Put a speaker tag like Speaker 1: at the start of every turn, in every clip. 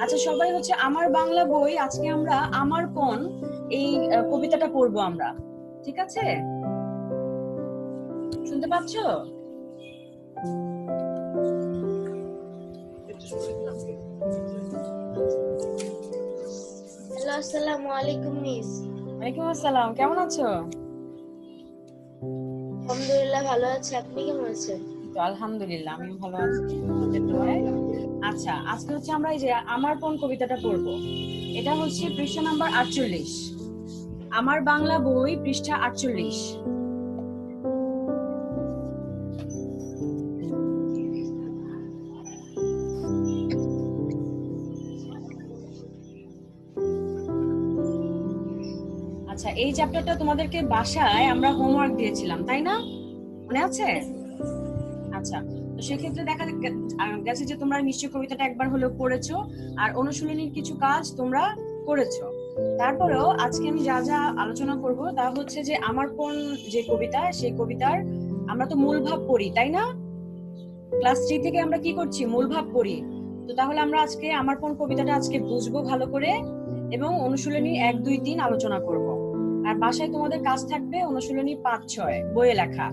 Speaker 1: আচ্ছা, সবাই হচ্ছে আমার বাংলা বই, আজকে আমরা আমার পণ এই কবিতাটা পড়বো আমরা, ঠিক আছে? শুনতে পাচ্ছ?
Speaker 2: হ্যালো, আসসালামু আলাইকুম মিস।
Speaker 1: ওয়ালাইকুম আসসালাম, কেমন আছো?
Speaker 2: আলহামদুলিল্লাহ ভালো আছি, আপনি কেমন আছেন?
Speaker 1: তো আলহামদুলিল্লাহ আমিও ভালো আছি তোমাদের দোয়ায়। আচ্ছা, আজকে হচ্ছে আমরা এই যে আমার পণ কবিতাটা পড়বো। এটা হচ্ছে পৃষ্ঠা নাম্বার 48, আমার বাংলা বই পৃষ্ঠা 48। আচ্ছা, এই চ্যাপ্টারটা তোমাদেরকে বাসায় আমরা হোমওয়ার্ক দিয়েছিলাম, তাই না? মনে আছে? আচ্ছা, তো সেক্ষেত্রে দেখা গেছে যে তোমরা নিশ্চয়ই কবিতাটা একবার হলেও পড়েছো, আর অনুশীলনীর কিছু কাজ তোমরা করেছো। তারপরেও আজকে আমি যা যা আলোচনা করব তা হচ্ছে যে আমার কোন যে কবিতা, সেই কবিতার আমরা তো মূল ভাব পড়ি, তাই না? ক্লাস 3 থেকে আমরা কি করছি? মূল ভাব পড়ি। তো তাহলে আমরা আজকে আমার কোন কবিতাটা আজকে বুঝবো ভালো করে, এবং অনুশীলনী 1, 2, 3 আলোচনা করব। আর বাসায় তোমাদের কাজ থাকবে অনুশীলনী 5, 6 বইয়ে লেখা।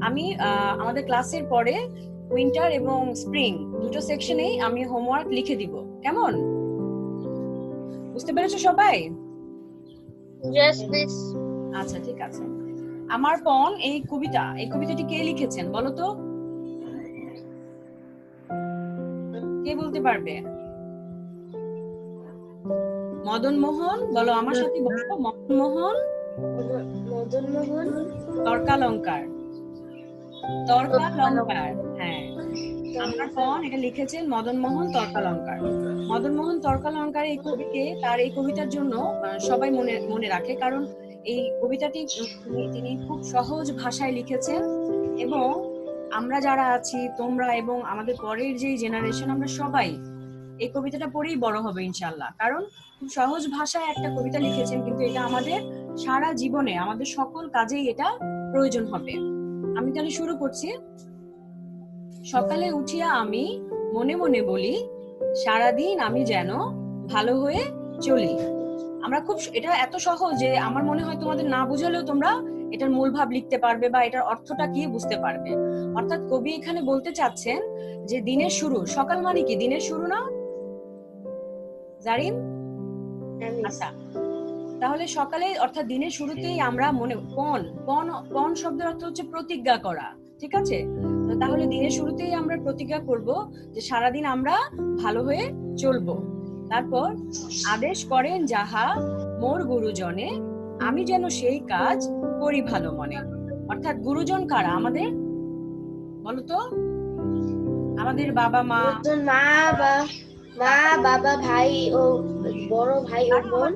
Speaker 1: আমি আমাদের ক্লাসের পরে উইন্টার এবং স্প্রিং দুটো সেকশনেই আমি হোমওয়ার্ক লিখে দিব, কেমন? বুঝতে পেরেছো সবাই?
Speaker 2: Yes miss.
Speaker 1: আচ্ছা, ঠিক আছে। আমার পণ এই কবিতাটি কে লিখেছেন বলো তো? কে বলতে পারবে? মদন মোহন, বলো আমার সাথে বলো। মদন মোহন তর্কালঙ্কার। হ্যাঁ, আমার পণ এটা লিখেছেন মদন মোহন তর্কালঙ্কার। মদন মোহন তর্কালঙ্কার এই কবিকে তার এই কবিতার জন্য সবাই মনে মনে রাখে, কারণ এই কবিতাটি তিনি খুব সহজ ভাষায় লিখেছেন, এবং আমরা যারা আছি, তোমরা এবং আমাদের পরের যে জেনারেশন, আমরা সবাই এই কবিতাটা পড়েই বড় হবে ইনশাআল্লাহ। কারণ খুব সহজ ভাষায় একটা কবিতা লিখেছেন, কিন্তু এটা আমাদের সারা জীবনে আমাদের সকল কাজেই এটা প্রয়োজন হবে। আমি তাহলে শুরু করছি। সকালে উঠিয়া আমি মনে মনে বলি, সারাদিন আমি যেন ভালো হয়ে চলি। আমরা খুব, এটা এত সহজ যে আমার মনে হয় তোমাদের না বুঝালেও তোমরা এটার মূল ভাব লিখতে পারবে বা এটার অর্থটা কি বুঝতে পারবে। অর্থাৎ কবি এখানে বলতে চাচ্ছেন যে দিনের শুরু, সকাল মানে কি দিনের শুরু না জারিন? আচ্ছা, তাহলে সকালে অর্থাৎ দিনের শুরুতেই আমরা মনে পণ শব্দের অর্থ হচ্ছে প্রতিজ্ঞা করা, ঠিক আছে? তাহলে দিনের শুরুতেই আমরা প্রতিজ্ঞা করব যে সারাদিন আমরা ভালো হয়ে চলবো। তারপর আদেশ করেন যাহা মোর গুরুজনে, আমি যেন সেই কাজ করি ভালো মনে। অর্থাৎ গুরুজন কারা আমাদের বলতো? আমাদের বাবা মা,
Speaker 2: বাবা, ভাই ও বড় ভাই ও বোন,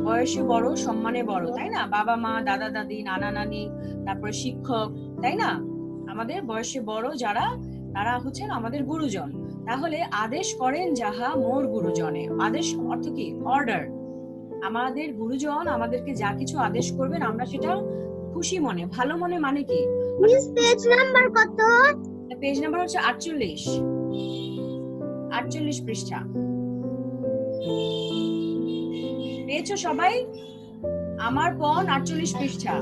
Speaker 1: বয়সে বড় সম্মানে বড়, তাই না? বাবা মা, দাদা দাদি, নানা নানি, তারপরে শিক্ষক, তাই না? আমাদের বয়সে বড় যারা, তারা হচ্ছেন আমাদের গুরুজন। তাহলে আদেশ করেন যাহা মোর গুরুজনে, আদেশ অর্থ কি? অর্ডার। আমাদের গুরুজন আমাদেরকে যা কিছু আদেশ করবেন আমরা সেটা খুশি মনে, ভালো মনে, মানে কি?
Speaker 2: পেজ নাম্বার কত?
Speaker 1: পেজ নাম্বার হচ্ছে 48 পৃষ্ঠা। পেয়েছো সবাই? আমার পণ 48 পৃষ্ঠা।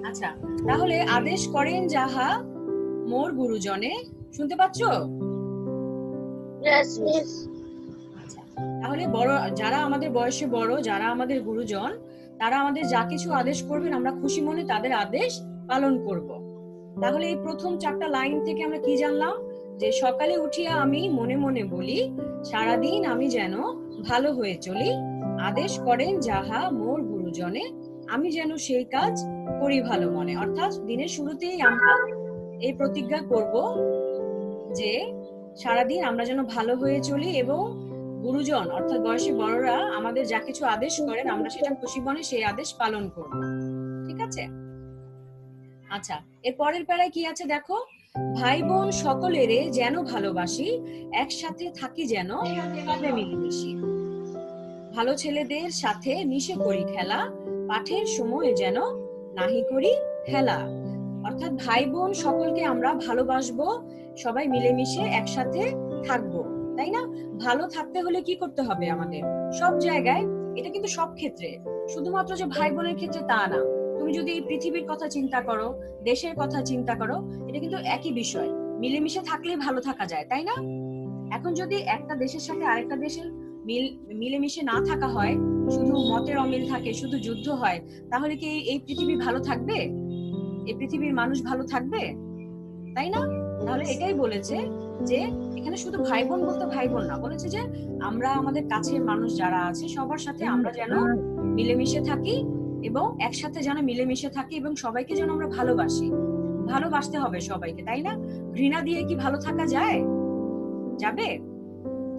Speaker 1: আচ্ছা, তাহলে আদেশ করেন যাহা মোর গুরুজনে, শুনতে পাচ্ছ?
Speaker 2: Yes miss.
Speaker 1: আচ্ছা, তাহলে বড় যারা আমাদের বয়সে বড়, যারা আমাদের গুরুজন, তারা আমাদের যা কিছু আদেশ করবেন আমরা খুশি মনে তাদের আদেশ পালন করব। তাহলে এই প্রথম 4টা লাইন থেকে আমরা কি জানলাম? যে সকালে উঠিয়া আমি মনে মনে বলি, সারাদিন আমি যেন ভালো হয়ে চলি, আদেশ করেন যাহা মোর গুরুজনে, আমি যেন সেই কাজ করি ভালো মনে। অর্থাৎ দিনের শুরুতেই আমরা এই প্রতিজ্ঞা করব যে সারাদিন আমরা যেন ভালো হয়ে চলি, এবং গুরুজন অর্থাৎ বয়সী বড়রা আমাদের যা কিছু আদেশ করেন আমরা সেটা খুশি মনে সেই আদেশ পালন করব, ঠিক আছে? আচ্ছা, এর পরের প্যারায় কি আছে দেখো? ভাই বোন সকলেরে যেন ভালোবাসি, একসাথে থাকি যেন সবে মিলেমিশি, ভালো ছেলেদের সাথে মিশে করি খেলা, পাঠের সময় যেন নাহি করি হেলা, অর্থাৎ ভাই বোন সকলকে আমরা ভালোবাসবো, সবাই মিলেমিশে একসাথে থাকবো, তাই না? ভালো থাকতে হলে কি করতে হবে আমাদের? সব জায়গায়, এটা কিন্তু সব ক্ষেত্রে, শুধুমাত্র যে ভাই বোনের ক্ষেত্রে তা না। তুমি যদি পৃথিবীর কথা চিন্তা করো, দেশের কথা চিন্তা করো, এটা কিন্তু একই বিষয়। মিলেমিশে থাকলেই ভালো থাকা যায়, তাই না? এখন যদি একটা দেশের সাথে আরেকটা দেশের মিলেমিশে না থাকা হয়, শুধু মতের অমিল থাকে, শুধু যুদ্ধ হয়, তাহলে কি এই পৃথিবী ভালো থাকবে? এই পৃথিবীর মানুষ ভালো থাকবে? তাই না? তাহলে এটাই বলেছে যে এখানে শুধু ভাই বোন বলতে ভাই বোন না, বলেছে যে আমরা আমাদের কাছের মানুষ যারা আছে সবার সাথে আমরা যেন মিলেমিশে থাকি এবং একসাথে যেন মিলেমিশে থাকি এবং সবাইকে যেন আমরা ভালোবাসি। ভালোবাসতে হবে সবাইকে, তাই না? ঘৃণা দিয়ে কি ভালো থাকা যায়? যাবে?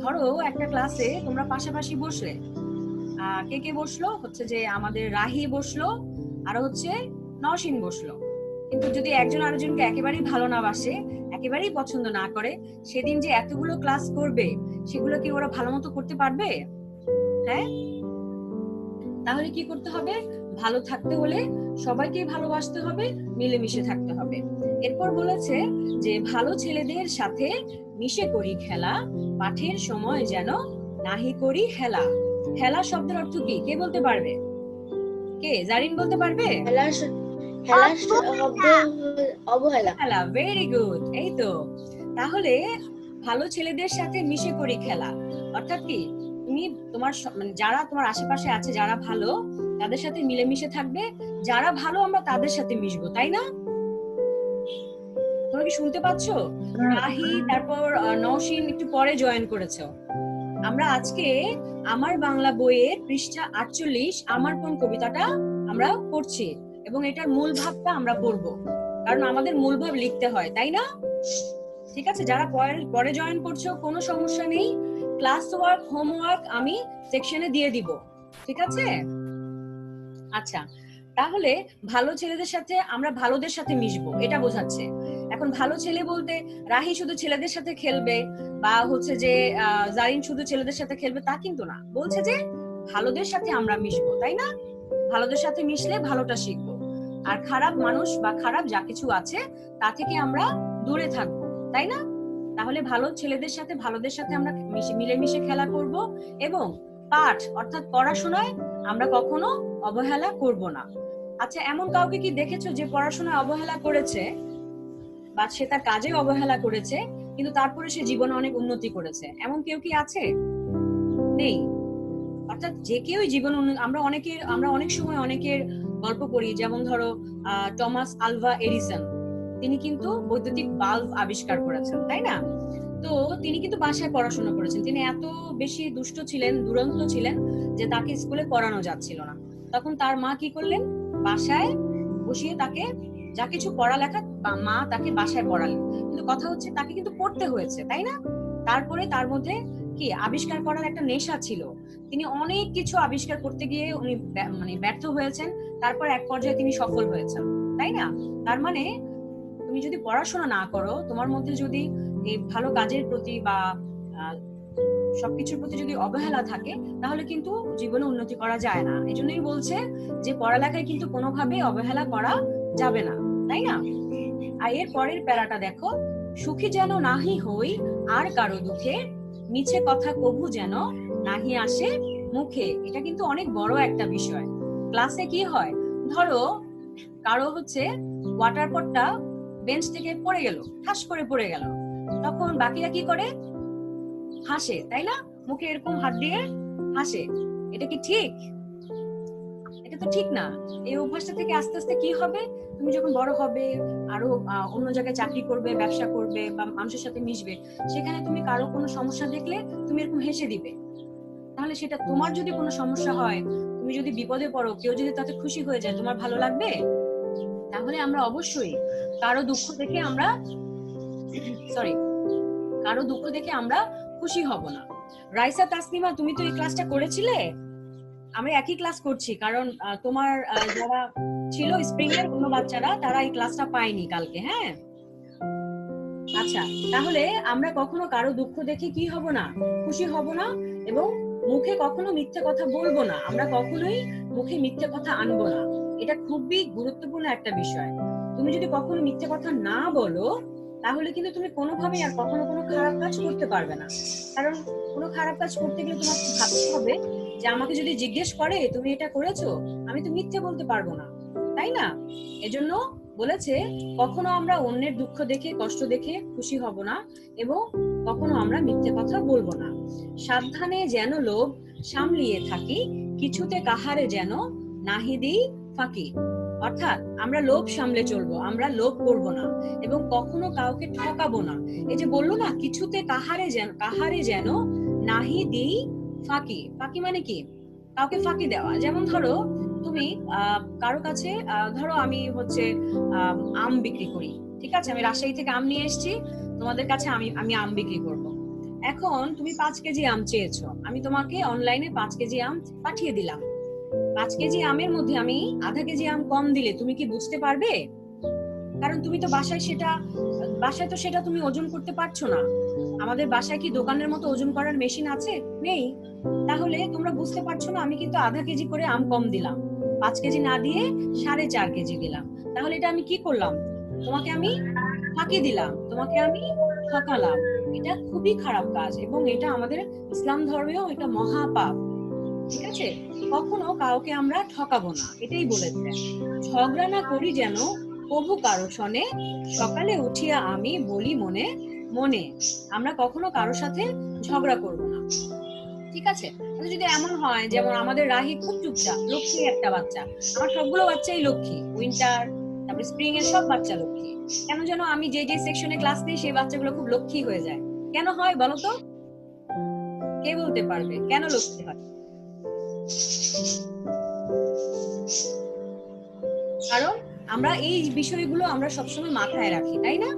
Speaker 1: ধরো একটা ক্লাসে তোমরা পাশাপাশি বসলে, কে কে বসলো? হচ্ছে যে আমাদের রাহি বসলো, আর হচ্ছে নওশিন বসলো। কিন্তু যদি একজন আরেকজনকে একেবারেই ভালো না বাসে, একেবারেই পছন্দ না করে, সেদিন যে এতগুলো ক্লাস করবে সেগুলো কি ওরা ভালো মতো করতে পারবে? হ্যাঁ? তাহলে কি করতে হবে? ভালো থাকতে হলে সবাইকে ভালোবাসতে হবে, মিলেমিশে থাকতে হবে। এরপর বলেছে যে ভালো ছেলেদের সাথে মিশে করি খেলা, পাঠের সময় যেন নাহি করি হেলা। হেলা শব্দের অর্থ কি? কে বলতে পারবে? কে? জারিন বলতে পারবে?
Speaker 2: হেলা শব্দ অবহেলা।
Speaker 1: হেলা, ভেরি গুড। এই তো। তাহলে ভালো ছেলেদের সাথে মিশে করি খেলা অর্থাৎ কি? তুমি তোমার মানে যারা তোমার আশেপাশে আছে যারা ভালো, তাদের সাথে মিলেমিশে থাকবে, যারা ভালো আমরা তাদের সাথে মিশবো, তাই না? তোমরা কি শুনতে পাচ্ছো? রাহি তারপর নওশিন একটু পরে জয়েন করেছো। আমরা আজকে আমার বাংলা বইয়ের পৃষ্ঠা 48 আমার কোন কবিতাটা আমরা পড়ছি এবং এটার মূল ভাবটা আমরা পড়বো, কারণ আমাদের মূল ভাব লিখতে হয়, তাই না? ঠিক আছে, যারা পরে জয়েন করছো কোনো সমস্যা নেই, ক্লাস ওয়ার্ক হোমওয়ার্ক আমি সেকশনে দিয়ে দিব, ঠিক আছে? আচ্ছা, তাহলে ভালো ছেলেদের সাথে আমরা ভালোদের সাথে মিশবো, এটা বোঝাচ্ছে। এখন ভালো ছেলে বলতে রাহি শুধু ছেলেদের সাথে খেলবে বা হচ্ছে যে জারিন শুধু ছেলেদের সাথে খেলবে তা কিন্তু না, বলছে যে ভালোদের সাথে আমরা মিশবো, তাই না? ভালোদের সাথে মিশলে ভালোটা শিখবো, আর খারাপ মানুষ বা খারাপ যা কিছু আছে তা থেকে আমরা দূরে থাকবো, তাই না? তাহলে ভালো ছেলেদের সাথে ভালোদের সাথে আমরা মিলেমিশে খেলা করব এবং পাঠ অর্থাৎ পড়াশোনায় আমরা কখনো অবহেলা করব না। আচ্ছা, এমন কাউকে কি দেখেছো যে পড়াশোনায় অবহেলা করেছে বা সে তার কাজে অবহেলা করেছে কিন্তু তারপরে সে জীবনে অনেক উন্নতি করেছে? এমন কেউ কি আছে? নেই। অর্থাৎ যে কেউই জীবন আমরা অনেক সময় অনেকের গল্প পড়ি, যেমন ধরো টমাস আলভা এডিসন, তিনি কিন্তু বৈদ্যুতিক বাল্ব আবিষ্কার করেছেন, তাই না? তো তিনি কিন্তু বাসায় পড়াশোনা করেছেন। তিনি এত বেশি দুষ্ট ছিলেন, দুরন্ত ছিলেন যে তাকে স্কুলে পড়ানো যাচ্ছিল না। তখন তার মা কি করলেন? বাসায় বসিয়ে তাকে যা কিছু পড়ালেখা মা তাকে বাসায় পড়ালেন, কিন্তু কথা হচ্ছে তাকে কিন্তু পড়তে হয়েছে, তাই না? তারপরে তার মধ্যে কি আবিষ্কার করার একটা নেশা ছিল, তিনি অনেক কিছু আবিষ্কার করতে গিয়ে উনি মানে ব্যর্থ হয়েছেন, তারপর এক পর্যায়ে তিনি সফল হয়েছেন, তাই না? তার মানে তুমি যদি পড়াশোনা না করো, তোমার মধ্যে যদি এই ভালো কাজের প্রতি বা সবকিছুর প্রতি যদি অবহেলা থাকে, তাহলে কিন্তু জীবনে উন্নতি করা যায় না। এই জন্যই বলছে যে পড়ালেখায় কিন্তু কোনোভাবেই অবহেলা করা যাবে না, তাই না? আর এর পরের প্যারাটা দেখো, সুখী যেন নাহি হই আর কারো দুঃখে, মিছে কথা কভু যেন নাহি আসে মুখে। এটা কিন্তু অনেক বড় একটা বিষয়। ক্লাসে কি হয়, ধরো কারো হচ্ছে ওয়াটার পটটা বেঞ্চ থেকে পড়ে গেল, ঠাস করে পড়ে গেল, তখন বাকিরা কি করে? হাসে, তাই না? মুখে এরকম হাত দিয়ে হাসে। এটা কি ঠিক? এটা তো ঠিক না। এই অভ্যাসটা থেকে আস্তে আস্তে কি হবে, তুমি যখন বড় হবে, আরো অন্য জায়গায় চাকরি করবে, ব্যবসা করবে বা মানুষের সাথে মিশবে, সেখানে তুমি কারো কোনো সমস্যা দেখলে তুমি এরকম হেসে দিবে। তাহলে সেটা তোমার যদি কোনো সমস্যা হয়, তুমি যদি বিপদে পড়ো, কেউ যদি তাতে খুশি হয়ে যায়, তোমার ভালো লাগবে? তাহলে আমরা অবশ্যই কারো দুঃখ দেখে আমরা খুশি হব না। রাইসা তাসনিমা, তুমি তো এই ক্লাসটা করেছিলে, আমরা একই ক্লাস করছি, কারণ তোমার যারা ছিল স্প্রিং এর অন্য বাচ্চারা তারা এই ক্লাসটা পায়নি কালকে। হ্যাঁ, আচ্ছা, তাহলে আমরা কখনো কারো দুঃখ দেখে কি হব না? খুশি হব না, এবং মুখে কখনো মিথ্যে কথা বলবো না। আমরা কখনোই মুখে মিথ্যে কথা আনবো না। এটা খুবই গুরুত্বপূর্ণ একটা বিষয়। তুমি যদি কখনো মিথ্যে কথা না বলো, তাহলে কিন্তু তুমি কোনোভাবেই আর কখনো কোনো খারাপ কাজ করতে পারবে না। কারণ কোনো খারাপ কাজ করতে গেলে তোমাকে ভাবতে হবে যে আমাকে যদি জিজ্ঞেস করে তুমি এটা করেছো, আমি তো মিথ্যে বলতে পারবো না, তাই না? এজন্য বলেছে কখনো আমরা অন্যের দুঃখ দেখে, কষ্ট দেখে খুশি হব না, এবং কখনো আমরা মিথ্যে কথা বলবো না। সাবধানে যেন লোভ সামলিয়ে থাকি, কিছুতে কাহারে যেন নাহি দিই ফাঁকি। অর্থাৎ আমরা লোভ সামলে চলবো, আমরা লোভ করব না এবং কখনো কাউকে ঠকাবো না। এই যে বললো না, কিছুতে কাহারে যেন নাহি দিই ফাঁকি। ফাঁকি মানে কি? কাউকে ফাঁকি দেওয়া। যেমন ধরো তুমি কারো কাছে, ধরো আমি হচ্ছে আম বিক্রি করি, ঠিক আছে? আমি রাজশাহী থেকে আম নিয়ে এসেছি, তোমাদের কাছে আমি আম বিক্রি করব। এখন তুমি 5 কেজি আম চেয়েছো, আমি তোমাকে অনলাইনে 5 কেজি আম পাঠিয়ে দিলাম। 5 কেজি আমের মধ্যে আমি আধা কেজি আম কম দিলে তুমি কি বুঝতে পারবে? কারণ তুমি তো বাসায় তো সেটা তুমি ওজন করতে পারছো না। আমাদের বাসায় কি দোকানের মতো ওজন করার মেশিন আছে? নেই। তাহলে তোমরা বুঝতে পারছো না, আমি কিন্তু আধা কেজি করে আম কম দিলাম, 5 কেজি না দিয়ে 4.5 কেজি দিলাম। তাহলে এটা আমি কি করলাম? তোমাকে আমি ফাঁকি দিলাম, তোমাকে আমি ঠকালাম। এটা খুবই খারাপ কাজ এবং এটা আমাদের ইসলাম ধর্মেও এটা মহাপাপ, ঠিক আছে? কখনো কাউকে আমরা ঠকাবো না, এটাই বলেছে। ঝগড়া না করি যেন কভু কারো সনে, সকালে উঠিয়া আমি বলি মনে মনে। আমরা কখনো কারোর সাথে ঝগড়া করব না, ঠিক আছে? যদি এমন হয়, যেমন আমাদের রাহি খুব চুপচাপ, লক্ষ্মী একটা বাচ্চা, আমার সবগুলো বাচ্চাই লক্ষ্মী, উইন্টার তারপর স্প্রিং এর সব বাচ্চা লক্ষ্মী। কেন যেন আমি যে যে সেকশনে ক্লাস নিই সেই বাচ্চাগুলো খুব লক্ষ্মী হয়ে যায়। কেন হয় বলো তো? কে বলতে পারবে কেন লক্ষ্মী হয়? কারণ আমরা এই বিষয়গুলো আমরা সবসময় মাথায় রাখি, তাই না?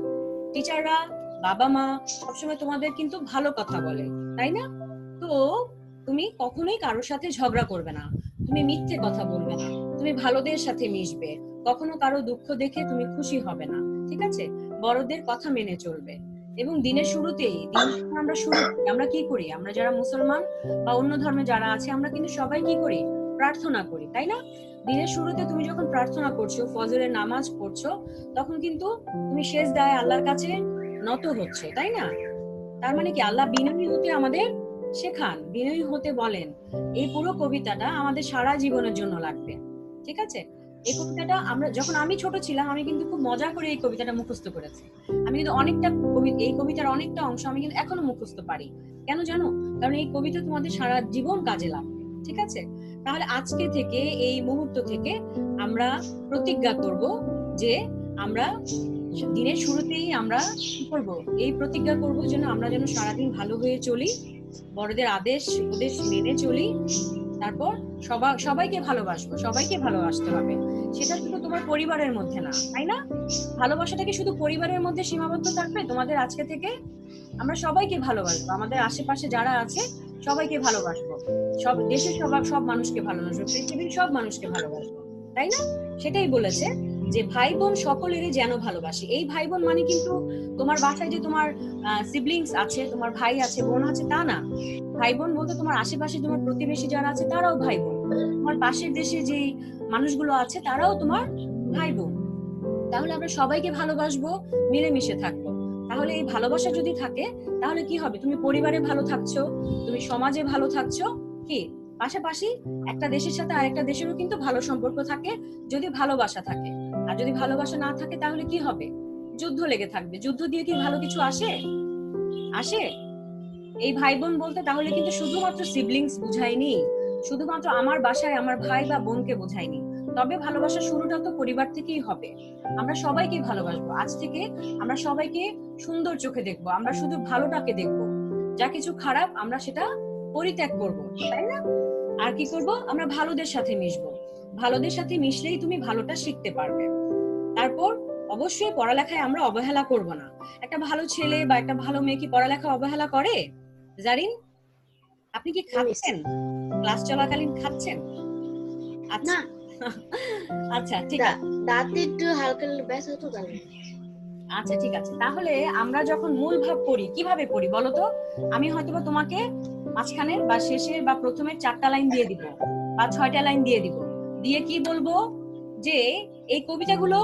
Speaker 1: টিচাররা, বাবা মা সবসময় তোমাদের কিন্তু ভালো কথা বলে, তাই না? তো তুমি কখনোই কারোর সাথে ঝগড়া করবে না, তুমি মিথ্যে কথা বলবে না, তুমি ভালোদের সাথে মিশবে, কখনো কারো দুঃখ দেখে তুমি খুশি হবে না, ঠিক আছে? বড়দের কথা মেনে চলবে। এবং দিনের শুরুতেই আমরা কি করি? আমরা যারা মুসলমান বা অন্য ধর্মে যারা আছে, আমরা কিন্তু সবাই কি করি? প্রার্থনা করি, তাই না? দিনের শুরুতে তুমি যখন প্রার্থনা করছো, ফজরের নামাজ পড়ছো, তখন কিন্তু তুমি সেজদায় আল্লাহর কাছে নত হচ্ছে, তাই না? তার মানে কি আল্লাহ বিনয়ী হতে আমাদের শেখান, বিনয়ী হতে বলেন। এই পুরো কবিতাটা আমাদের সারা জীবনের জন্য লাগবে, ঠিক আছে? এই কবিতাটা যখন আমি ছোট ছিলাম, আমি কিন্তু খুব মজা করে এই কবিতাটা মুখস্থ করেছি। আমি কিন্তু এই কবিতার অনেকটা অংশ আমি কিন্তু এখনো মুখস্থ পারি। কেন জানো? কারণ এই কবিতা তোমাদের সারা জীবন কাজে লাগবে, ঠিক আছে? তাহলে আজকে থেকে, এই মুহূর্ত থেকে আমরা প্রতিজ্ঞা করব যে আমরা দিনের শুরুতেই আমরা কি করব? এই প্রতিজ্ঞা করব যেন আমরা যেন সারাদিন ভালো হয়ে চলি, বড়দের আদেশ উপদেশ মেনে চলি, তারপর সবাইকে ভালোবাসবো, সবাইকে ভালোবাসতে হবে। সেটা শুধু তোমার পরিবারের মধ্যে না, তাই না? ভালোবাসাটা কি শুধু পরিবারের মধ্যে সীমাবদ্ধ থাকবে? তোমাদের আজকে থেকে আমরা সবাইকে ভালোবাসবো, আমাদের আশেপাশে যারা আছে সবাইকে ভালোবাসবো, সব দেশের সব মানুষকে ভালোবাসবো, পৃথিবীর সব মানুষকে ভালোবাসবো, তাই না? সেটাই বলেছে যে ভাই বোন সকলেরই যেন ভালোবাসি। এই ভাই বোন মানে কিন্তু তোমার বাসায় যে তোমার সিবলিংস আছে, তোমার ভাই আছে, বোন আছে, তা না। ভাই বোন বলতে তোমার আশেপাশে তোমার প্রতিবেশী যারা আছে তারাও ভাই বোন, তোমার পাশের দেশে যে মানুষগুলো আছে তারাও তোমার ভাই বোন। তাহলে আমরা সবাইকে ভালোবাসবো, মিলেমিশে থাকবো। তাহলে এই ভালোবাসা যদি থাকে, তাহলে কি হবে? তুমি পরিবারে ভালো থাকছো, তুমি সমাজে ভালো থাকছো, কি পাশাপাশি একটা দেশের সাথে আরেকটা দেশেরও কিন্তু ভালো সম্পর্ক থাকে যদি ভালোবাসা থাকে। আর যদি ভালোবাসা না থাকে তাহলে কি হবে? যুদ্ধ লেগে থাকবে। যুদ্ধ দিয়ে কি ভালো কিছু আসে? এই ভাই বোন বলতে তাহলে কিন্তু শুধুমাত্র সিবলিংস বুঝায়নি, শুধুমাত্র আমার বাসায় আমার ভাই বা বোনকে বোঝায়নি। তবে ভালোবাসার শুরুটা তো পরিবার থেকেই হবে। আমরা সবাইকে ভালোবাসবো, আজ থেকে আমরা সবাইকে সুন্দর চোখে দেখবো, আমরা শুধু ভালোটাকে দেখবো, যা কিছু খারাপ আমরা সেটা পরিত্যাগ করব, তাই না? আর কি করব? আমরা ভালোদের সাথে মিশবো। ভালোদের সাথে মিশলেই তুমি ভালোটা শিখতে পারবে। তারপর অবশ্যই পড়ালেখায় আমরা অবহেলা করব না। একটা ভালো ছেলে বা একটা ভালো মেয়ে কি পড়ালেখা অবহেলা করে? জারিন, আপনি কি খাচ্ছেন? ক্লাস চলাকালীন খাচ্ছেন? আচ্ছা আচ্ছা, ঠিক আছে,
Speaker 2: দাঁতে একটু হালকা ব্যথা তো তাহলে।
Speaker 1: আচ্ছা ঠিক আছে। তাহলে আমরা যখন মূল ভাব পড়ি, কিভাবে পড়ি বলো তো? আমি হয়তোবা তোমাকে মাঝখানে বা শেষে বা প্রথমে 4টা লাইন দিয়ে দিব বা 6টা লাইন দিয়ে দিব, দিয়ে কি বলবো? যে এই কবিতাগুলো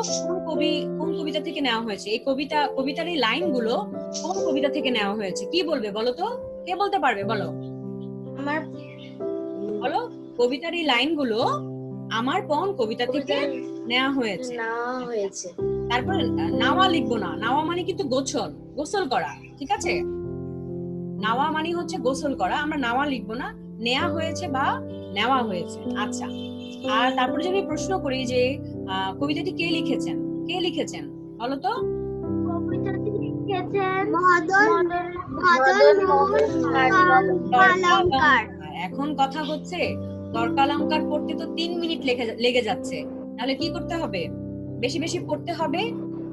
Speaker 1: কোন কবিতা থেকে নেওয়া হয়েছে, এই কবিতার এই লাইনগুলো কোন কবিতা থেকে নেওয়া হয়েছে, কি বলবে বলো তো? কে বলতে পারবে বলো?
Speaker 2: আমার
Speaker 1: বলো, কবিতার এই লাইনগুলো আমার পণ কবিতা থেকে নেওয়া হয়েছে।
Speaker 2: নেওয়া হয়েছে।
Speaker 1: তারপরে নাওয়া লিখবো না, নাওয়া মানে কিন্তু গোসল করা, ঠিক আছে? নাওয়া মানে হচ্ছে গোসল করা, আমরা নাওয়া লিখবো না, নেওয়া হয়েছে বা নেওয়া হয়েছে। আচ্ছা, আর তারপরে যদি প্রশ্ন করি যে কবিতাটি কে লিখেছেন বলো তো?
Speaker 3: কবিতাটি লিখেছেন মদন মোহন তর্কালঙ্কার।
Speaker 1: এখন কথা হচ্ছে তর্কালঙ্কার পড়তে তো 3 মিনিট লেগে যাচ্ছে, তাহলে কি করতে হবে? বেশি বেশি পড়তে হবে,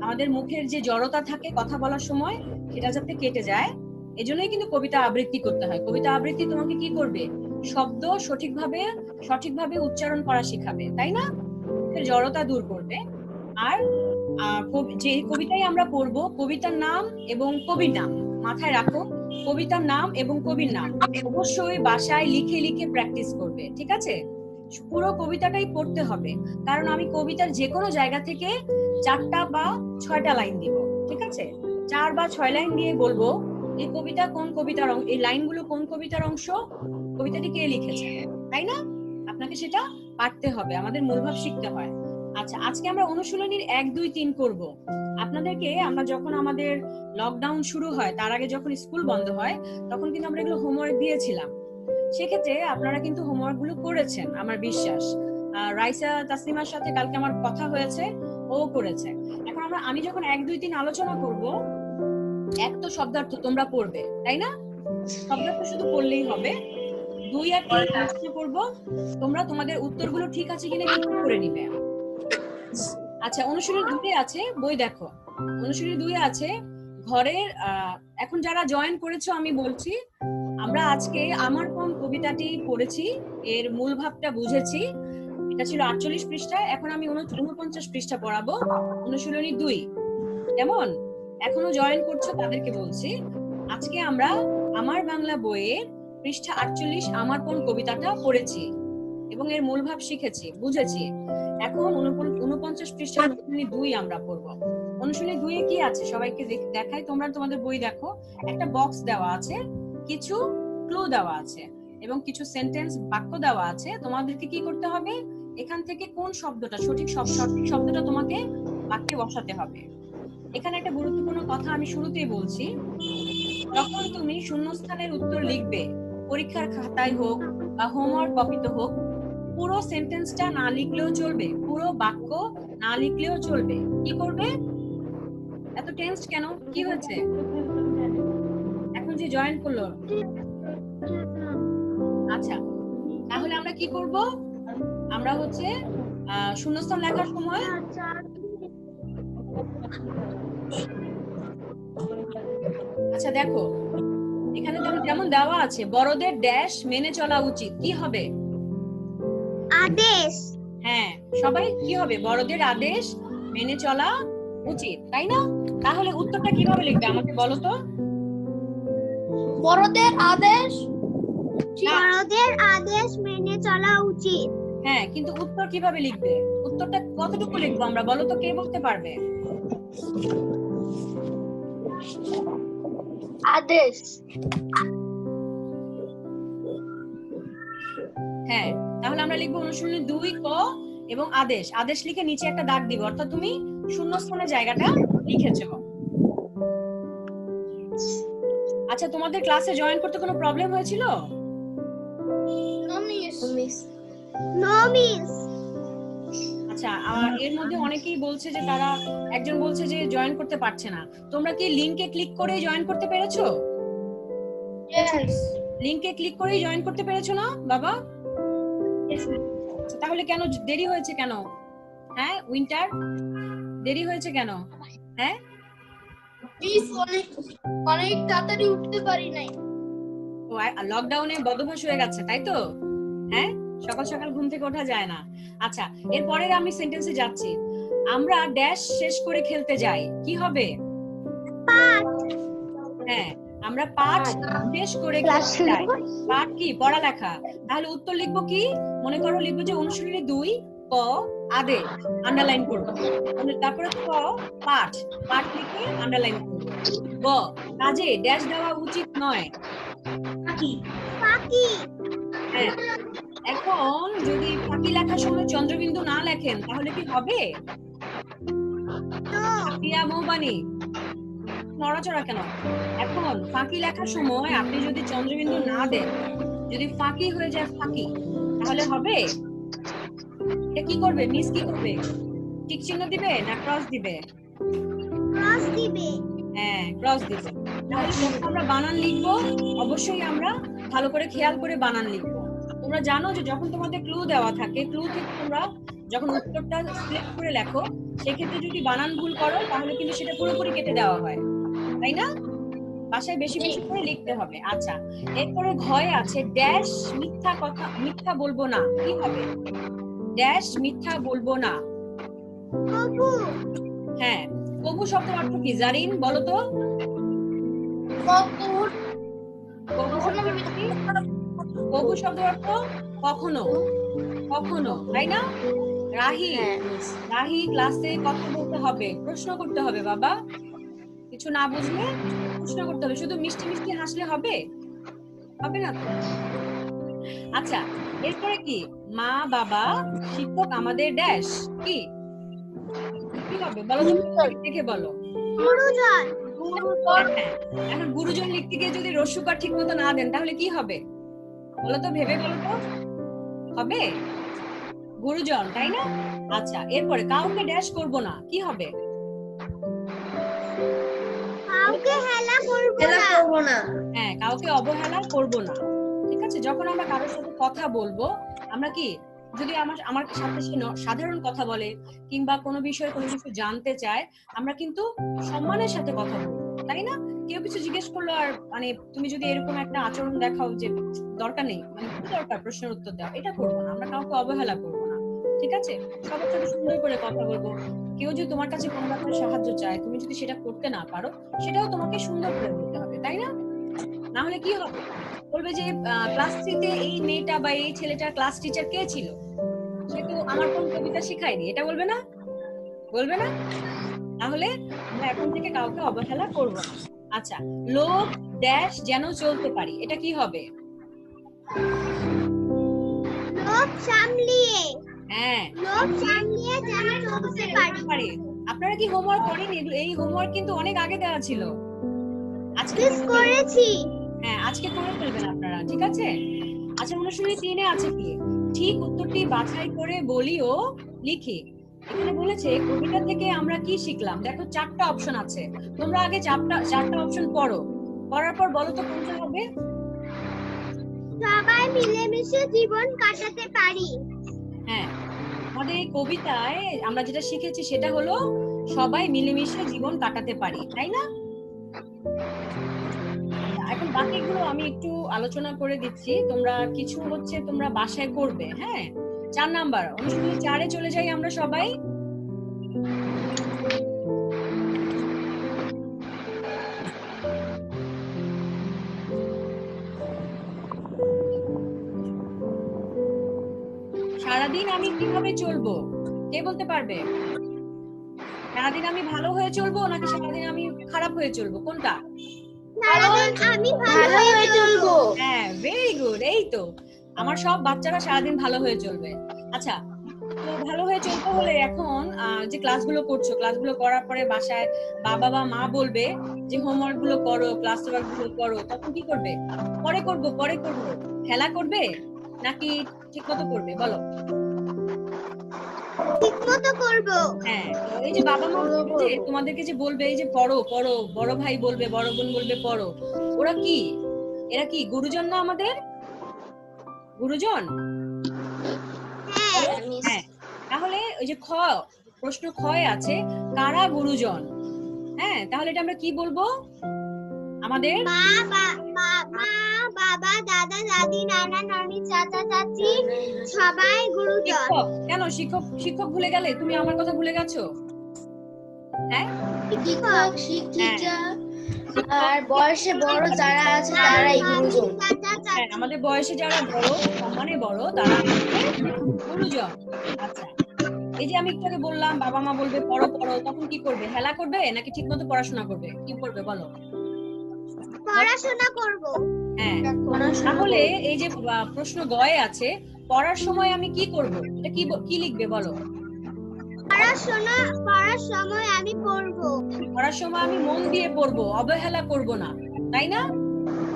Speaker 1: আমাদের মুখের যে জড়তা থাকে কথা বলার সময় সেটা যাতে কেটে যায়। এজন্যই কিন্তু কবিতা আবৃত্তি করতে হয়। কবিতা আবৃত্তি তোমাকে কি করবে? শব্দ সঠিকভাবে উচ্চারণ করা শেখাবে, তাই না? জড়তা দূর করবে। আর যে কবিতাই আমরা পড়বো, কবিতার নাম এবং কবির নাম মাথায় রাখো। কবিতার নাম এবং কবির নাম অবশ্যই বাসায় লিখে লিখে প্র্যাকটিস করবে, ঠিক আছে? পুরো কবিতাটাই পড়তে হবে, কারণ আমি কবিতার যে কোনো জায়গা থেকে 4টা বা 6টা লাইন দিব, ঠিক আছে? 4 বা 6 লাইন দিয়ে বলবো এই কবিতা কোন কবিতার এই লাইনগুলো কোন কবিতার অংশ, কবিতাটি কে লিখেছে, তাই না? আপনাকে সেটা পারতে হবে, আমাদের মূলভাব শিখতে হয়। আচ্ছা, আজকে আমরা অনুশীলনীর 1, 2, 3 করব। আপনাদেরকে আমরা যখন আমাদের লকডাউন শুরু হয় তার আগে যখন স্কুল বন্ধ হয় তখন কিন্তু আমরা এগুলো হোমওয়ার্ক দিয়েছিলাম। সেক্ষেত্রে আপনারা কিন্তু হোমওয়ার্ক গুলো করেছেন আমার বিশ্বাস। রাইসা তাসলিমার সাথে কালকে আমার কথা হয়েছে, ও করেছে। এখন আমি যখন 1, 2, 3 আলোচনা করব, এক তো শব্দার্থ তোমরা পড়বে, তাই না? শব্দার্থ শুধু পড়লেই হবে। 2 আর 3 আলোচনা করব, তোমরা তোমাদের উত্তরগুলো ঠিক আছে কিনা ঠিক করে নিবে। আচ্ছা, অনুশীলনী 2 আছে, বই দেখো। অনুশীলনী 2 আছে ঘরের। এখন যারা জয়েন করেছো আমি বলছি, আমরা আজকে আমার কোন কবিতাটি পড়েছি, এর মূল ভাবটা বুঝেছি। এটা ছিল 48 পৃষ্ঠায়, এখন আমি 49 পৃষ্ঠা পড়াবো। অনুশীলনী 2 কেমন? এখনো জয়েন করছো তাদেরকে বলছি, আজকে আমরা আমার বাংলা বইয়ের পৃষ্ঠা 48 আমার কোন কবিতাটা পড়েছি এবং এর মূল ভাব শিখেছি, বুঝেছি। এখন 49 পৃষ্ঠা অনুশীলনী 2 আমরা পড়বো। অনুশীলনী 2 এ কি আছে সবাইকে দেখাই, তোমরা তোমাদের বই দেখো। একটা বক্স দেওয়া আছে, কিছু ক্লু দেওয়া আছে এবং কিছু সেন্টেন্স বাক্য দেওয়া আছে। তোমাদেরকে কি করতে হবে? এখান থেকে কোন শব্দটা সঠিক শব্দটা তোমাকে বাক্যে বসাতে হবে। এখানে একটা গুরুত্বপূর্ণ কথা আমি শুরুতেই বলছি, যখন তুমি শূন্যস্থানের উত্তর লিখবে, পরীক্ষার খাতায় হোক বা হোমওয়ার্ক কপিতে হোক, পুরো সেন্টেন্সটা না লিখলেও চলবে, পুরো বাক্য না লিখলেও চলবে। কি করবে? এত টেন্স কেন? কি হয়েছে? এখন যে জয়েন করলো। আচ্ছা, তাহলে আমরা কি করব? আমরা হচ্ছে শূন্যস্থান লেখার সময় আচ্ছা দেখো, এখানে যেমন দেওয়া আছে, বড়দের ড্যাশ মেনে চলা উচিত, কি হবে?
Speaker 3: আদেশ।
Speaker 1: হ্যাঁ, সবাই কি হবে? বড়দের আদেশ মেনে চলা উচিত, তাই না? তাহলে উত্তরটা কিভাবে লিখবে আমাকে বলো তো?
Speaker 3: বড়দের আদেশ মেনে চলা উচিত।
Speaker 1: হ্যাঁ, কিন্তু উত্তর কিভাবে লিখবে? উত্তরটা কতটুকু লিখবো আমরা বলো তো, কে বলতে পারবে?
Speaker 3: আদেশ।
Speaker 1: হ্যাঁ, তাহলে আমরা লিখবো অনুশীলনী 2 ক এবং আদেশ। আদেশ লিখে নিচে একটা দাগ দিব, অর্থাৎ তুমি শূন্যস্থানের জায়গাটা লিখেছো। আচ্ছা, তোমাদের ক্লাসে জয়েন করতে কোনো প্রবলেম হয়েছিল?
Speaker 3: No miss.
Speaker 1: আচ্ছা, এর মধ্যে অনেকেই বলছে যে তারা, একজন বলছে যে জয়েন করতে পারছে না। তোমরা কি লিংকে ক্লিক করে জয়েন করতে পেরেছো? লিংকে ক্লিক করে জয়েন করতে পেরেছো না বাবা? তাহলে কেন দেরি হয়েছে কেন? হ্যাঁ উইন্টার, দেরি হয়েছে কেন? হ্যাঁ,
Speaker 3: অনেক তাড়াতাড়ি উঠতে পারি নাই।
Speaker 1: ও লকডাউনে বদভ্যাস হয়ে গেছে, তাই তো? হ্যাঁ, সকাল সকাল ঘুম থেকে ওঠা যায় না। আচ্ছা, এরপরে আমি সেন্টেন্সে যাচ্ছি। আমরা ড্যাশ শেষ করে খেলতে যাই, কি হবে? হ্যাঁ, আমরা পাঠ শেষ করে খেলতে যাই। পাঠ কি? পড়ালেখা। তাহলে উত্তর লিখবো কি? মনে করো লিখবো যে অনুশীলনী 2 ক আদেশ আন্ডারলাইন করব, তারপরে ক পাঠ, পাঠ লিখে আন্ডারলাইন করব। গ কাজে ড্যাশ দেওয়া উচিত নয়।
Speaker 3: পাখি
Speaker 1: হ্যাঁ, এখন যদি ফাঁকি লেখার সময় চন্দ্রবিন্দু না লেখেন তাহলে কি হবে? প্রিয়া মৌবানি নড়াচড়া কেন? এখন ফাঁকি লেখার সময় আপনি যদি চন্দ্রবিন্দু না দেন, যদি ফাঁকি হয়ে যায় ফাঁকি, তাহলে হবে? এটা কি করবে মিস? কি করবে? টিক চিহ্ন দিবে না ক্রস দিবে? হ্যাঁ, ক্রস দিবে। তাহলে যখন আমরা বানান লিখবো অবশ্যই আমরা ভালো করে খেয়াল করে বানান লিখবো। তোমরা জানো যে যখন তোমাদের ক্লু দেওয়া থাকে, ক্লু থেকে তোমরা যখন উত্তরটা সিলেক্ট করে লেখো, সেক্ষেত্রে যদি বানান ভুল করো তাহলে কিন্তু সেটা পুরোপুরি কেটে দেওয়া হয়, তাই না? বাসায় বেশি বেশি করে লিখতে হবে। আচ্ছা, এরপরে ঘয়ে আছে ড্যাশ মিথ্যা কথা, মিথ্যা বলবো না। কি হবে? ড্যাশ মিথ্যা বলবো না। হ্যাঁ, কবু শব্দ অর্থ কি? জারিন বলো তো। কবু শব্দ অর্থ কি? কবু শব্দ অর্থ কখনো, কখনো, তাই না? রাহি, রাহি ক্লাসে কথা বলতে হবে, প্রশ্ন করতে হবে বাবা। কিছু না বুঝলে প্রশ্ন করতে হবে। শুধু মিষ্টি মিষ্টি হাসলে হবে? হবে না তো। আচ্ছা, এরপরে কি? মা বাবা শিক্ষক আমাদের ড্যাশ কি? কি হবে বলো তো, দেখে বলো। এখন গুরুজন লিখতে গিয়ে যদি রস্যকার ঠিক মতো না দেন তাহলে কি হবে বলো তো, ভেবে বলো তো। হবে গুরুজন, তাই না? আচ্ছা, এরপরে কাউকে ড্যাশ করব না। কি হবে? হ্যাঁ, কাউকে অবহেলা করব না। ঠিক আছে, যখন আমরা কারোর সাথে কথা বলবো, আমরা কি যদি আমার সাথে সে সাধারণ কথা বলে কিংবা কোনো বিষয়ে কোনো কিছু জানতে চায়, আমরা কিন্তু সম্মানের সাথে কথা বলবো, তাই না? কেউ কিছু জিজ্ঞেস করলো আর মানে তুমি যদি এরকম একটা আচরণ দেখাও যে দরকার নেই, মানে কি দরকার প্রশ্নের উত্তর দেওয়া, এটা করবো না। আমরা কাউকে অবহেলা করবো না, ঠিক আছে? সবার সাথে সুন্দর করে কথা বলবো। কেউ যদি তোমার কাছে কোনো ব্যাপারে সাহায্য চায়, তুমি যদি সেটা করতে না পারো, সেটাও তোমাকে সুন্দর করে বলতে হবে, তাই না? না হলে কি হবে? বলবে যে ক্লাস 3 তে এই মেয়েটা বা এই ছেলেটার ক্লাস টিচার কে ছিল, সে তো আমার কোন কবিতা শিখায়নি, এটা বলবে না? বলবে না? তাহলে আমরা এখন থেকে কাউকে অবহেলা করব না। আচ্ছা, লোক ড্যাশ যেন চলতে পারি, এটা কি হবে?
Speaker 3: লোক সামলিয়ে।
Speaker 1: হ্যাঁ,
Speaker 3: লোক সামলিয়ে যেন চলতে পারি।
Speaker 1: আপনারা কি হোমওয়ার্ক করেন? এই হোমওয়ার্ক কিন্তু অনেক আগে দেওয়া ছিল। আজকে
Speaker 3: করেছি।
Speaker 1: হ্যাঁ, আজকে করে ফেলবেন আপনারা, ঠিক আছে? আচ্ছা, অনুশীলনী 3 এ আছে কি? ঠিক উত্তরটি বাছাই করে বলি ও লিখি। এখানে বলেছে কবিতা থেকে আমরা কি শিখলাম। দেখো 4টা অপশন আছে, তোমরা আগে 4টা অপশন পড়ো, পড়ার পর বলো তো কোনটা হবে।
Speaker 3: সবাই মিলেমিশে জীবন কাটাতে পারি।
Speaker 1: হ্যাঁ, আমাদের এই কবিতায় আমরা যেটা শিখেছি সেটা হলো সবাই মিলেমিশে জীবন কাটাতে পারি, তাই না? এখন বাকিগুলো আমি একটু আলোচনা করে দিচ্ছি, তোমরা কিছু হচ্ছে তোমরা বাসায় করবে। হ্যাঁ, 4 নাম্বার অনুশীলনী 4 এ চলে যাই আমরা সবাই। সারাদিন আমি কিভাবে চলবো, কে বলতে পারবে? সারাদিন আমি ভালো হয়ে চলবো নাকি সারাদিন আমি খারাপ হয়ে চলবো, কোনটা?
Speaker 3: আমি ভালো হয়ে চলবো।
Speaker 1: হ্যাঁ, ভেরি গুড। এই তো আমার সব বাচ্চারা সারাদিন ভালো হয়ে চলবে। আচ্ছা, তো ভালো হয়ে চলতে হলে এখন যে ক্লাসগুলো করছো, ক্লাসগুলো করার পরে বাসায় বাবা বা মা বলবে যে হোমওয়ার্ক গুলো করো, ক্লাস ওয়ার্ক গুলো করো, তখন কি করবে? পরে করব খেলা করবে নাকি ঠিক মতো করবে বলো?
Speaker 3: ঠিকমতো করব।
Speaker 1: হ্যাঁ, তো এই যে বাবা মা যে তোমাদেরকে যে বলবে এই যে পড়ো পড়ো, বড় ভাই বলবে, বড় বোন বলবে পড়ো, ওরা কি, এরা কি গুরুজন না আমাদের? গুরুজন? হ্যাঁ, তাহলে ওই যে প্রশ্ন ক্ষয় আছে কারা গুরুজন। হ্যাঁ, তাহলে এটা আমরা কি বলবো? আমাদের
Speaker 3: মা বাবা দাদা দাদি নানা নানি চাচা চাচি সবাই গুরুজন।
Speaker 1: কেন শিক্ষক ভুলে গেলে? তুমি আমার কথা ভুলে গেছো? হ্যাঁ,
Speaker 2: শিক্ষক শিক্ষিকা আর বয়সে বড় যারা আছে তারাই গুরুজন।
Speaker 1: হ্যাঁ, আমাদের বয়সে যারা বড়, সম্মানে বড়, তারা গুরুজন। আচ্ছা, এই যে আমি একটু আগে বললাম বাবা মা বলবে পড়ো পড়ো, তখন কি করবে? হেলা করবে নাকি ঠিকমতো পড়াশোনা করবে? কি করবে বলো?
Speaker 3: পড়াশোনা করব।
Speaker 1: হ্যাঁ, তাহলে এই যে প্রশ্ন গয়ে আছে, পড়ার সময় আমি কি করব, এটা কি লিখবে বলো?
Speaker 3: পড়ার সময় আমি পড়ব।
Speaker 1: পড়ার সময় আমি মন দিয়ে পড়বো, অবহেলা করব না, তাই না?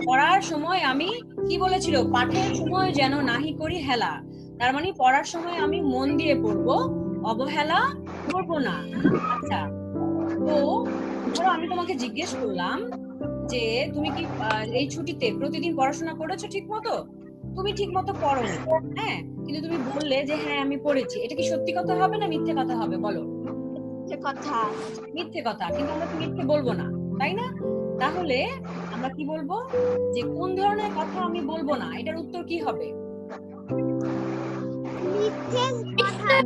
Speaker 1: পড়ার সময় আমি কি বলেছিল? পাঠের সময় যেন নাহি করি হেলা। তার মানে পড়ার সময় আমি মন দিয়ে পড়বো, অবহেলা করব না। আচ্ছা, তো ধরো আমি তোমাকে জিজ্ঞেস করলাম যে তুমি কি এই ছুটিতে প্রতিদিন পড়াশোনা করেছো ঠিক মতো? তুমি ঠিক মতো পড়োনি, হ্যাঁ, কিন্তু তুমি বললে যে হ্যাঁ আমি পড়েছি। এটা কি সত্যি কথা হবে না মিথ্যে কথা হবে বলো?
Speaker 3: কথা।
Speaker 1: মিথ্যে কথা, কিন্তু আমরা তো মিথ্যে বলবো না, তাই না? তাহলে আমরা কি বলবো যে কোন ধরনের কথা আমি বলবো না, এটার উত্তর কি হবে?
Speaker 3: মিথ্যে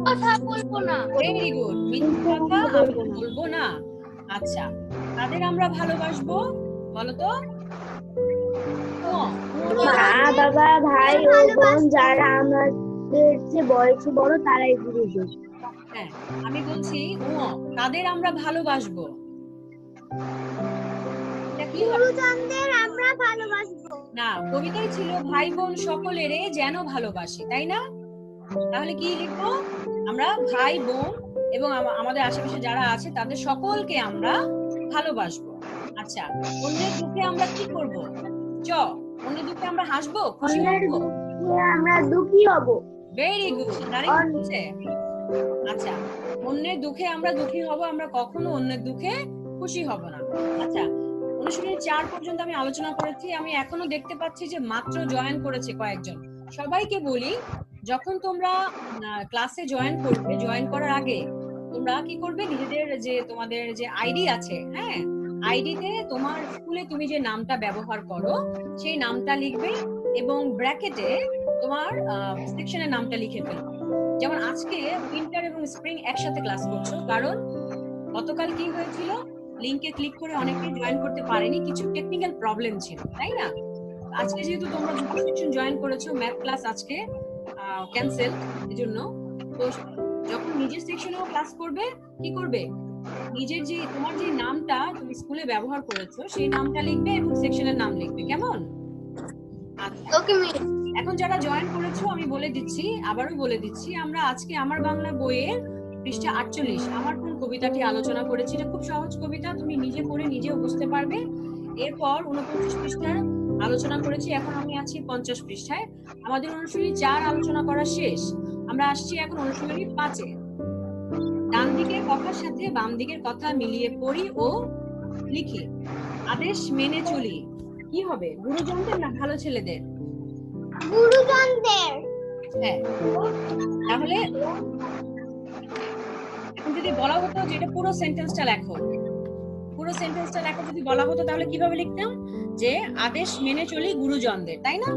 Speaker 3: কথা বলবো না।
Speaker 1: ভেরি গুড, মিথ্যে কথা আমি বলবো না। আচ্ছা, তাদের আমরা ভালোবাসবো বলো তো?
Speaker 4: মা বাবা ভাই ও বোন যারা আমাদের চেয়ে বয়সে বড় তারাই গুরুজন।
Speaker 1: হ্যাঁ, আমি বলছি তাদের আমরা ভালোবাসবো। এটা কি হবে?
Speaker 3: গুরুজনদের আমরা ভালোবাসবো।
Speaker 1: না, কবিতায় ছিল ভাই বোন সকলেরে যেন ভালোবাসি, তাই না? তাহলে কি লিখবো? আমরা ভাই বোন এবং আমাদের আশেপাশে যারা আছে তাদের সকলকে আমরা ভালোবাসবো। আচ্ছা, অন্যের দুঃখে আমরা কি করব? অন্যের দুঃখে আমরা হাসবো, খুশি হবো?
Speaker 4: আমরা দুঃখী হব।
Speaker 1: ভেরি গুড, হচ্ছে। আচ্ছা, অন্যের দুঃখে আমরা দুঃখী হব, আমরা কখনো অন্যের দুঃখে খুশি হব না। আচ্ছা, অনুশীলনী 4 পর্যন্ত আমি আলোচনা করেছি। আমি এখনো দেখতে পাচ্ছি যে মাত্র জয়েন করেছে কয়েকজন। সবাইকে বলি, যখন তোমরা ক্লাসে জয়েন করবে, জয়েন করার আগে তোমরা কি করবে? নিজেদের যে তোমাদের যে আইডি আছে, হ্যাঁ, আইডিতে তোমার স্কুলে তুমি যে নামটা ব্যবহার করো সেই নামটা লিখবে এবং ব্র্যাকেটে তোমার সেকশনের নামটা লিখে ফেলবে। যেমন আজকে উইন্টার এবং স্প্রিং একসাথে ক্লাস করছো, কারণ গতকাল কি হয়েছিল? লিংকে ক্লিক করে অনেকে জয়েন করতে পারেনি, কিছু টেকনিক্যাল প্রবলেম ছিল, তাই না? আজকে যেহেতু তোমরা দুটো সেকশন জয়েন করেছো, ম্যাথ ক্লাস আজকে ক্যান্সেল, এজন্য তো যখন নিজের সেকশনেও ক্লাস করবে, কি করবে? নিজের যে তোমার যে নামটা তুমি স্কুলে ব্যবহার করেছো সেই নামটা লিখবে এবং সেকশনের নাম লিখবে, কেমন?
Speaker 2: ওকে মিস।
Speaker 1: এখন যারা জয়েন করেছো আমি বলে দিচ্ছি, আবারও বলে দিচ্ছি, আমরা আজকে আমার বাংলা বইয়ের পৃষ্ঠা 48 আমার কোন কবিতাটি আলোচনা করেছি। এটা খুব সহজ কবিতা, তুমি নিজে পড়ে নিজেও বুঝতে পারবে। এরপর 29 পৃষ্ঠা আলোচনা করেছি, এখন আমি আছি 50 পৃষ্ঠায়। আমাদের অনুশীলনী 4 আলোচনা করা শেষ, আমরা আসছি এখন অনুশীলনী 5-এ। ডান দিকের কথার সাথে বাম দিকের কথা মিলিয়ে পড়ি ও লিখি। আদেশ মেনে চলি। কি হবে? গুরুজনদের না ভালো ছেলেদের?
Speaker 3: গুরুজনদের।
Speaker 1: হ্যাঁ, তাহলে এখন যদি বলা হতো যে এটা পুরো সেন্টেন্সটা লেখো, পুরো সেন্টেন্সটা লেখো যদি বলা হতো তাহলে কিভাবে লিখতাম? যে আদেশ মেনে চলি গুরুজনদের, তাই না?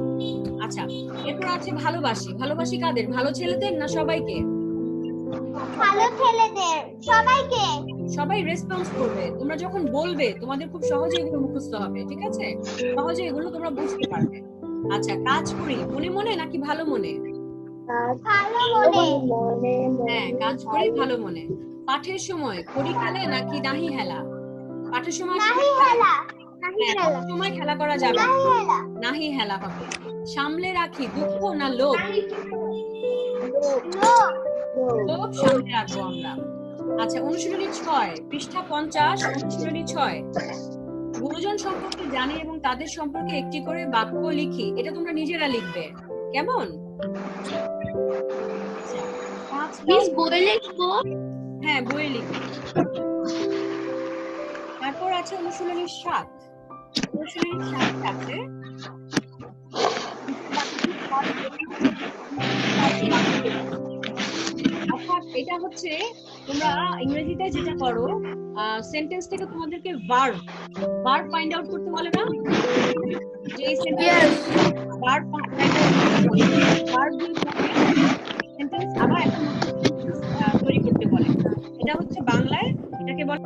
Speaker 1: আচ্ছা, এরপর আছে ভালোবাসি। ভালোবাসি কাদের? ভালো ছেলেদের না সবাইকে?
Speaker 3: ভালো ছেলেদের। সবাইকে।
Speaker 1: সবাই রেসপন্স করবে। তোমরা যখন বলবে তোমাদের খুব সহজে এগুলো মুখস্থ হবে, ঠিক আছে? সহজে এগুলো তোমরা বুঝতে পারবে। আচ্ছা, কাজ করি মনে মনে নাকি ভালো মনে?
Speaker 3: ভালো মনে।
Speaker 1: হ্যাঁ, কাজ করি ভালো মনে। পাঠের সময় করি খেলে নাকি নাহি হেলা? পাঠের সময়
Speaker 3: নাহি হেলা। নাহি
Speaker 1: হ্যাঁ,
Speaker 3: হেলা।
Speaker 1: পাঠের সময় খেলা করা যাবে না,
Speaker 3: নাহি হেলা।
Speaker 1: নাহি হেলা হবে। সামলে রাখি দুঃখ না লোভ?
Speaker 3: লোভ।
Speaker 1: লোভ সামলে রাখবো আমরা। আচ্ছা, অনুশীলনী 6 পৃষ্ঠা 50, অনুশীলনী 6 গুরুজন সম্পর্কে জানি এবং তাদের সম্পর্কে একটি করে বাক্য লিখি। এটা তোমরা নিজেরা লিখবে, কেমন?
Speaker 2: মিস বই লিখবো?
Speaker 1: হ্যাঁ, বইয়ে লিখবে। তারপর আছে অনুশীলনী 7। অনুশীলনী 7 আছে অর্থাৎ এটা হচ্ছে তোমরা ইংরেজিতে যেটা করো, সেন্টেন্স থেকে তোমাদেরকে ভার্ব ফাইন্ড আউট করতে বলে না? যে এই sentence verb find out, verb দিয়ে সেন্টেন্স আবার একটা তৈরি করতে বলে। এটা হচ্ছে বাংলায় এটাকে বলে